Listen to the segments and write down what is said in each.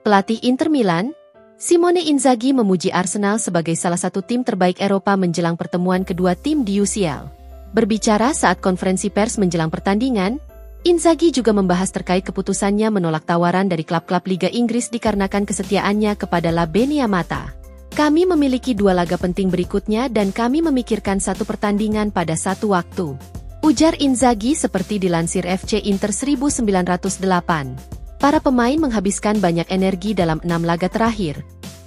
Pelatih Inter Milan, Simone Inzaghi memuji Arsenal sebagai salah satu tim terbaik Eropa menjelang pertemuan kedua tim di UCL. Berbicara saat konferensi pers menjelang pertandingan, Inzaghi juga membahas terkait keputusannya menolak tawaran dari klub-klub Liga Inggris dikarenakan kesetiaannya kepada La Beniamata. Kami memiliki 2 laga penting berikutnya dan kami memikirkan satu pertandingan pada satu waktu. Ujar Inzaghi seperti dilansir FC Inter 1908. Para pemain menghabiskan banyak energi dalam 6 laga terakhir.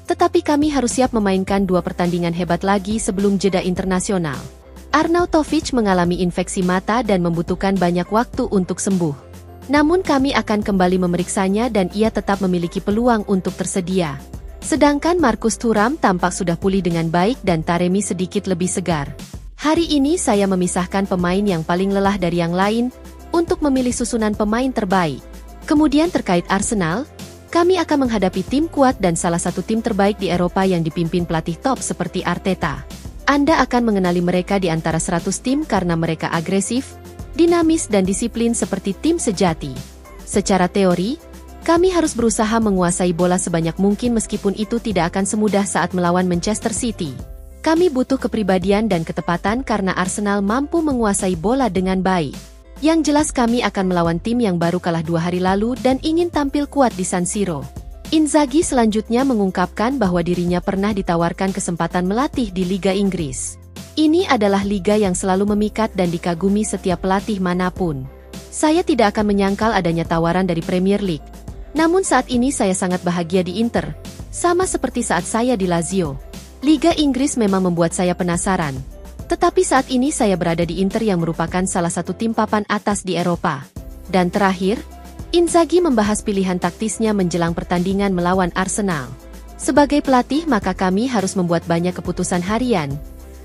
Tetapi kami harus siap memainkan 2 pertandingan hebat lagi sebelum jeda internasional. Arnautovic mengalami infeksi mata dan membutuhkan banyak waktu untuk sembuh. Namun kami akan kembali memeriksanya dan ia tetap memiliki peluang untuk tersedia. Sedangkan Marcus Thuram tampak sudah pulih dengan baik dan Taremi sedikit lebih segar. Hari ini saya memisahkan pemain yang paling lelah dari yang lain untuk memilih susunan pemain terbaik. Kemudian terkait Arsenal, kami akan menghadapi tim kuat dan salah satu tim terbaik di Eropa yang dipimpin pelatih top seperti Arteta. Anda akan mengenali mereka di antara 100 tim karena mereka agresif, dinamis dan disiplin seperti tim sejati. Secara teori, kami harus berusaha menguasai bola sebanyak mungkin meskipun itu tidak akan semudah saat melawan Manchester City. Kami butuh kepribadian dan ketepatan karena Arsenal mampu menguasai bola dengan baik. Yang jelas kami akan melawan tim yang baru kalah 2 hari lalu dan ingin tampil kuat di San Siro. Inzaghi selanjutnya mengungkapkan bahwa dirinya pernah ditawarkan kesempatan melatih di Liga Inggris. Ini adalah liga yang selalu memikat dan dikagumi setiap pelatih manapun. Saya tidak akan menyangkal adanya tawaran dari Premier League. Namun saat ini saya sangat bahagia di Inter, sama seperti saat saya di Lazio. Liga Inggris memang membuat saya penasaran. Tetapi saat ini saya berada di Inter yang merupakan salah satu tim papan atas di Eropa. Dan terakhir, Inzaghi membahas pilihan taktisnya menjelang pertandingan melawan Arsenal. Sebagai pelatih maka kami harus membuat banyak keputusan harian,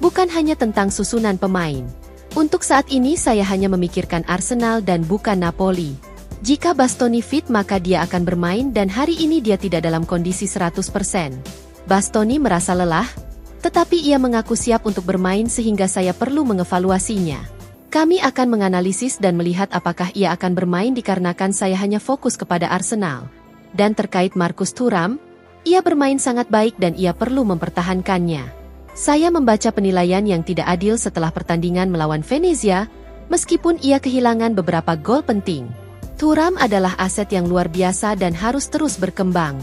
bukan hanya tentang susunan pemain. Untuk saat ini saya hanya memikirkan Arsenal dan bukan Napoli. Jika Bastoni fit maka dia akan bermain dan hari ini dia tidak dalam kondisi 100%. Bastoni merasa lelah, tetapi ia mengaku siap untuk bermain sehingga saya perlu mengevaluasinya. Kami akan menganalisis dan melihat apakah ia akan bermain dikarenakan saya hanya fokus kepada Arsenal. Dan terkait Marcus Thuram, ia bermain sangat baik dan ia perlu mempertahankannya. Saya membaca penilaian yang tidak adil setelah pertandingan melawan Venezia, meskipun ia kehilangan beberapa gol penting. Thuram adalah aset yang luar biasa dan harus terus berkembang.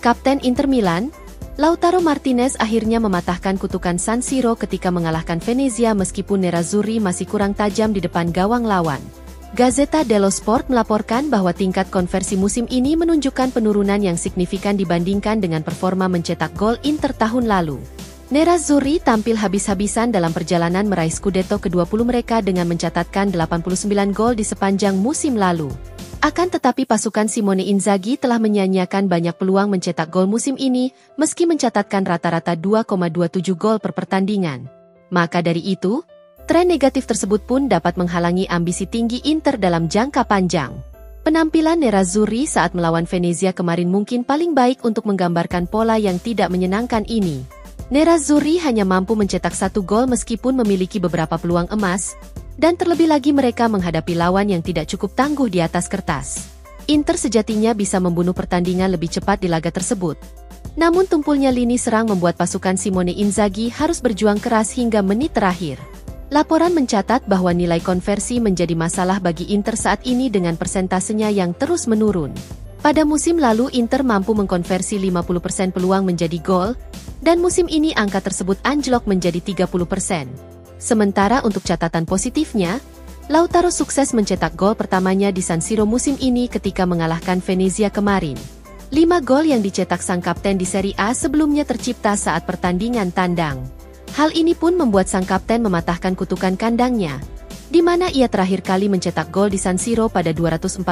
Kapten Inter Milan, Lautaro Martinez akhirnya mematahkan kutukan San Siro ketika mengalahkan Venezia meskipun Nerazzurri masih kurang tajam di depan gawang lawan. Gazzetta dello Sport melaporkan bahwa tingkat konversi musim ini menunjukkan penurunan yang signifikan dibandingkan dengan performa mencetak gol Inter tahun lalu. Nerazzurri tampil habis-habisan dalam perjalanan meraih Scudetto ke-20 mereka dengan mencatatkan 89 gol di sepanjang musim lalu. Akan tetapi pasukan Simone Inzaghi telah menyanyiakan banyak peluang mencetak gol musim ini, meski mencatatkan rata-rata 2,27 gol per pertandingan. Maka dari itu, tren negatif tersebut pun dapat menghalangi ambisi tinggi Inter dalam jangka panjang. Penampilan Nerazzurri saat melawan Venezia kemarin mungkin paling baik untuk menggambarkan pola yang tidak menyenangkan ini. Nerazzurri hanya mampu mencetak 1 gol meskipun memiliki beberapa peluang emas, dan terlebih lagi mereka menghadapi lawan yang tidak cukup tangguh di atas kertas. Inter sejatinya bisa membunuh pertandingan lebih cepat di laga tersebut. Namun tumpulnya lini serang membuat pasukan Simone Inzaghi harus berjuang keras hingga menit terakhir. Laporan mencatat bahwa nilai konversi menjadi masalah bagi Inter saat ini dengan persentasenya yang terus menurun. Pada musim lalu Inter mampu mengkonversi 50% peluang menjadi gol, dan musim ini angka tersebut anjlok menjadi 30%. Sementara untuk catatan positifnya, Lautaro sukses mencetak gol pertamanya di San Siro musim ini ketika mengalahkan Venezia kemarin. 5 gol yang dicetak sang kapten di Serie A sebelumnya tercipta saat pertandingan tandang. Hal ini pun membuat sang kapten mematahkan kutukan kandangnya, di mana ia terakhir kali mencetak gol di San Siro pada 249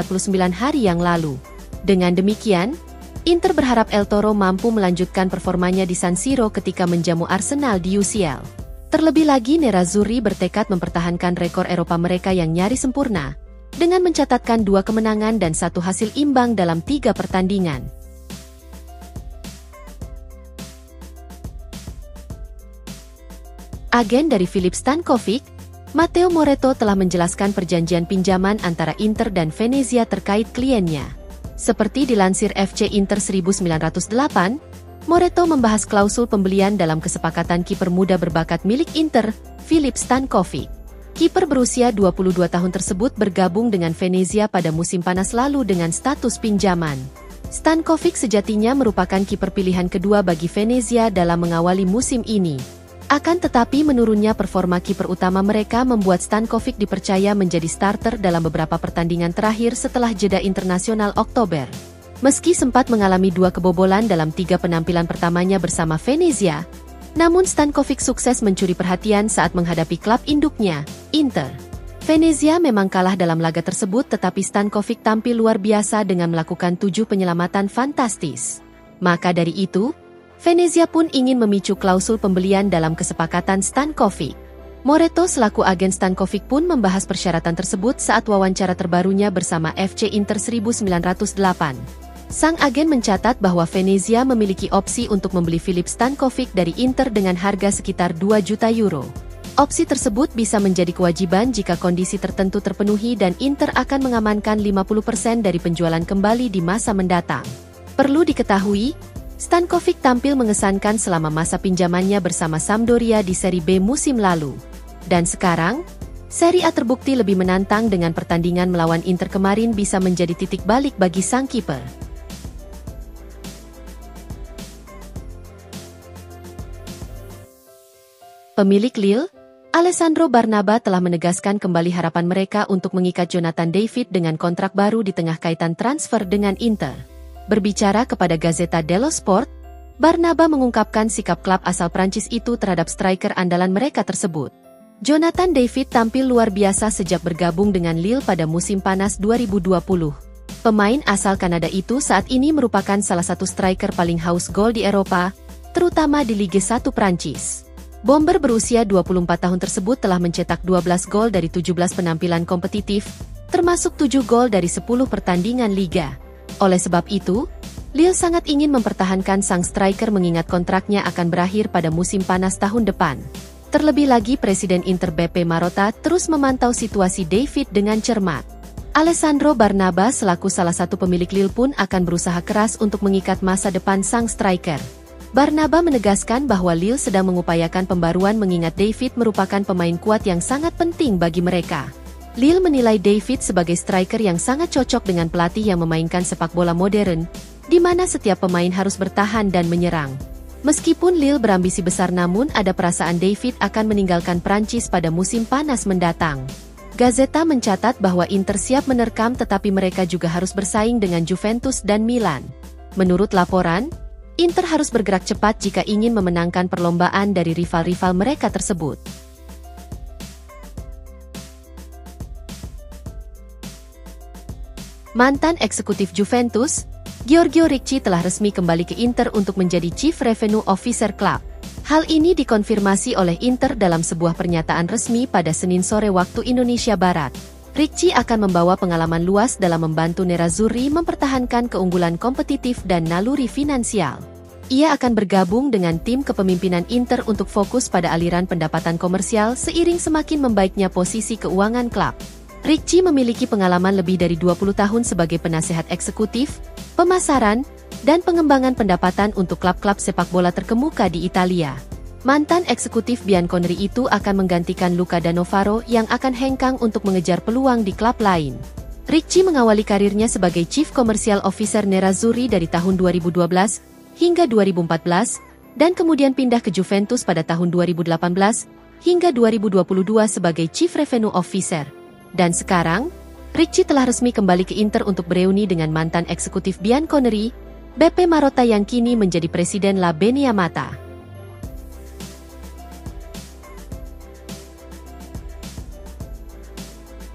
hari yang lalu. Dengan demikian, Inter berharap El Toro mampu melanjutkan performanya di San Siro ketika menjamu Arsenal di UCL. Terlebih lagi Nerazzurri bertekad mempertahankan rekor Eropa mereka yang nyaris sempurna, dengan mencatatkan 2 kemenangan dan 1 hasil imbang dalam 3 pertandingan. Agen dari Filip Stankovic, Matteo Moretto telah menjelaskan perjanjian pinjaman antara Inter dan Venezia terkait kliennya. Seperti dilansir FC Inter 1908, Moretto membahas klausul pembelian dalam kesepakatan kiper muda berbakat milik Inter, Filip Stankovic. Kiper berusia 22 tahun tersebut bergabung dengan Venezia pada musim panas lalu dengan status pinjaman. Stankovic sejatinya merupakan kiper pilihan kedua bagi Venezia dalam mengawali musim ini. Akan tetapi menurunnya performa kiper utama mereka membuat Stankovic dipercaya menjadi starter dalam beberapa pertandingan terakhir setelah jeda internasional Oktober. Meski sempat mengalami 2 kebobolan dalam 3 penampilan pertamanya bersama Venezia, namun Stankovic sukses mencuri perhatian saat menghadapi klub induknya, Inter. Venezia memang kalah dalam laga tersebut tetapi Stankovic tampil luar biasa dengan melakukan 7 penyelamatan fantastis. Maka dari itu, Venezia pun ingin memicu klausul pembelian dalam kesepakatan Stankovic. Moretto selaku agen Stankovic pun membahas persyaratan tersebut saat wawancara terbarunya bersama FC Inter 1908. Sang agen mencatat bahwa Venezia memiliki opsi untuk membeli Filip Stankovic dari Inter dengan harga sekitar 2 juta euro. Opsi tersebut bisa menjadi kewajiban jika kondisi tertentu terpenuhi dan Inter akan mengamankan 50% dari penjualan kembali di masa mendatang. Perlu diketahui, Stankovic tampil mengesankan selama masa pinjamannya bersama Sampdoria di Serie B musim lalu. Dan sekarang, Serie A terbukti lebih menantang dengan pertandingan melawan Inter kemarin bisa menjadi titik balik bagi sang kiper. Pemilik Lille, Alessandro Barnaba telah menegaskan kembali harapan mereka untuk mengikat Jonathan David dengan kontrak baru di tengah kaitan transfer dengan Inter. Berbicara kepada Gazzetta dello Sport, Barnaba mengungkapkan sikap klub asal Prancis itu terhadap striker andalan mereka tersebut. Jonathan David tampil luar biasa sejak bergabung dengan Lille pada musim panas 2020. Pemain asal Kanada itu saat ini merupakan salah satu striker paling haus gol di Eropa, terutama di Ligue 1 Prancis. Bomber berusia 24 tahun tersebut telah mencetak 12 gol dari 17 penampilan kompetitif, termasuk 7 gol dari 10 pertandingan liga. Oleh sebab itu, Lille sangat ingin mempertahankan sang striker mengingat kontraknya akan berakhir pada musim panas tahun depan. Terlebih lagi Presiden Inter Beppe Marotta terus memantau situasi David dengan cermat. Alessandro Barnaba selaku salah satu pemilik Lille pun akan berusaha keras untuk mengikat masa depan sang striker. Barnaba menegaskan bahwa Lille sedang mengupayakan pembaruan mengingat David merupakan pemain kuat yang sangat penting bagi mereka. Lille menilai David sebagai striker yang sangat cocok dengan pelatih yang memainkan sepak bola modern, di mana setiap pemain harus bertahan dan menyerang. Meskipun Lille berambisi besar namun ada perasaan David akan meninggalkan Prancis pada musim panas mendatang. Gazzetta mencatat bahwa Inter siap menerkam tetapi mereka juga harus bersaing dengan Juventus dan Milan. Menurut laporan, Inter harus bergerak cepat jika ingin memenangkan perlombaan dari rival-rival mereka tersebut. Mantan eksekutif Juventus, Giorgio Ricci telah resmi kembali ke Inter untuk menjadi Chief Revenue Officer Club. Hal ini dikonfirmasi oleh Inter dalam sebuah pernyataan resmi pada Senin sore waktu Indonesia Barat. Ricci akan membawa pengalaman luas dalam membantu Nerazzurri mempertahankan keunggulan kompetitif dan naluri finansial. Ia akan bergabung dengan tim kepemimpinan Inter untuk fokus pada aliran pendapatan komersial seiring semakin membaiknya posisi keuangan klub. Ricci memiliki pengalaman lebih dari 20 tahun sebagai penasehat eksekutif, pemasaran, dan pengembangan pendapatan untuk klub-klub sepak bola terkemuka di Italia. Mantan eksekutif Bianconeri itu akan menggantikan Luca Danovaro yang akan hengkang untuk mengejar peluang di klub lain. Ricci mengawali karirnya sebagai Chief Commercial Officer Nerazzurri dari tahun 2012 hingga 2014, dan kemudian pindah ke Juventus pada tahun 2018 hingga 2022 sebagai Chief Revenue Officer. Dan sekarang, Ricci telah resmi kembali ke Inter untuk bereuni dengan mantan eksekutif Bianconeri, Beppe Marotta yang kini menjadi Presiden La Beniamata.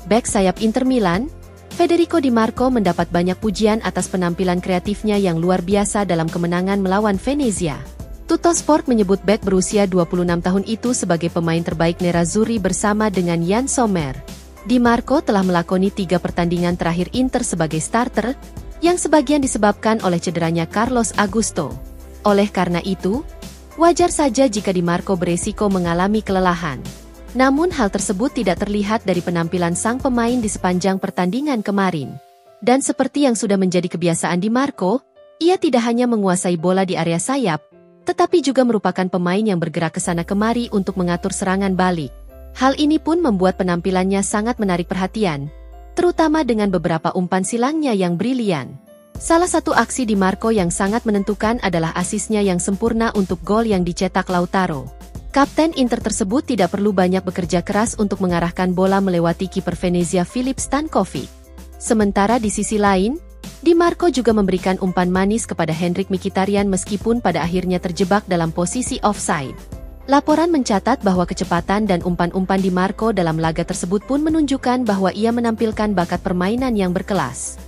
Bek sayap Inter Milan, Federico Di Marco mendapat banyak pujian atas penampilan kreatifnya yang luar biasa dalam kemenangan melawan Venezia. Tuttosport menyebut bek berusia 26 tahun itu sebagai pemain terbaik Nerazzurri bersama dengan Yann Sommer. Di Marco telah melakoni 3 pertandingan terakhir Inter sebagai starter, yang sebagian disebabkan oleh cederanya Carlos Augusto. Oleh karena itu, wajar saja jika Di Marco beresiko mengalami kelelahan. Namun hal tersebut tidak terlihat dari penampilan sang pemain di sepanjang pertandingan kemarin. Dan seperti yang sudah menjadi kebiasaan Di Marco, ia tidak hanya menguasai bola di area sayap, tetapi juga merupakan pemain yang bergerak ke sana kemari untuk mengatur serangan balik. Hal ini pun membuat penampilannya sangat menarik perhatian, terutama dengan beberapa umpan silangnya yang brilian. Salah satu aksi Di Marco yang sangat menentukan adalah asisnya yang sempurna untuk gol yang dicetak Lautaro. Kapten Inter tersebut tidak perlu banyak bekerja keras untuk mengarahkan bola melewati kiper Venezia Filip Stankovic. Sementara di sisi lain, Di Marco juga memberikan umpan manis kepada Henrikh Mkhitaryan meskipun pada akhirnya terjebak dalam posisi offside. Laporan mencatat bahwa kecepatan dan umpan-umpan Di Marco dalam laga tersebut pun menunjukkan bahwa ia menampilkan bakat permainan yang berkelas.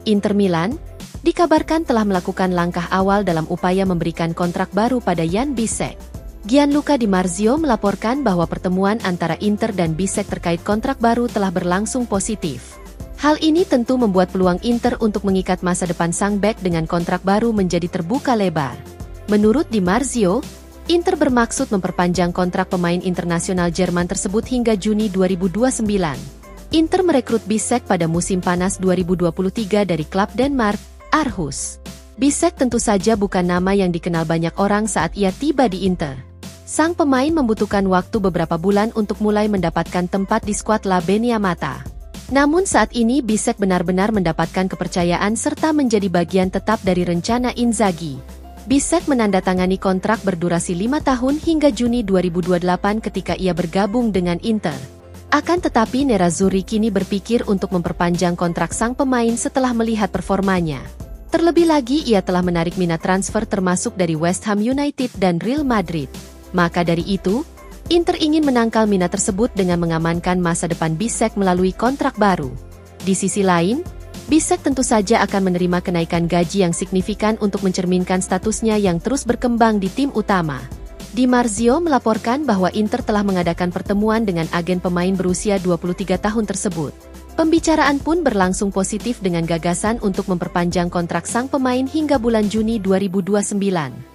Inter Milan dikabarkan telah melakukan langkah awal dalam upaya memberikan kontrak baru pada Jan Bisek. Gianluca Di Marzio melaporkan bahwa pertemuan antara Inter dan Bisek terkait kontrak baru telah berlangsung positif. Hal ini tentu membuat peluang Inter untuk mengikat masa depan sang bek dengan kontrak baru menjadi terbuka lebar. Menurut Di Marzio, Inter bermaksud memperpanjang kontrak pemain internasional Jerman tersebut hingga Juni 2029. Inter merekrut Bisek pada musim panas 2023 dari klub Denmark, Aarhus. Bisek tentu saja bukan nama yang dikenal banyak orang saat ia tiba di Inter. Sang pemain membutuhkan waktu beberapa bulan untuk mulai mendapatkan tempat di skuad La Beniamata. Namun saat ini Bisek benar-benar mendapatkan kepercayaan serta menjadi bagian tetap dari rencana Inzaghi. Bisek menandatangani kontrak berdurasi 5 tahun hingga Juni 2028 ketika ia bergabung dengan Inter. Akan tetapi Nerazzurri kini berpikir untuk memperpanjang kontrak sang pemain setelah melihat performanya. Terlebih lagi ia telah menarik minat transfer termasuk dari West Ham United dan Real Madrid. Maka dari itu, Inter ingin menangkal minat tersebut dengan mengamankan masa depan Bisek melalui kontrak baru. Di sisi lain, Bisek tentu saja akan menerima kenaikan gaji yang signifikan untuk mencerminkan statusnya yang terus berkembang di tim utama. Di Marzio melaporkan bahwa Inter telah mengadakan pertemuan dengan agen pemain berusia 23 tahun tersebut. Pembicaraan pun berlangsung positif dengan gagasan untuk memperpanjang kontrak sang pemain hingga bulan Juni 2029.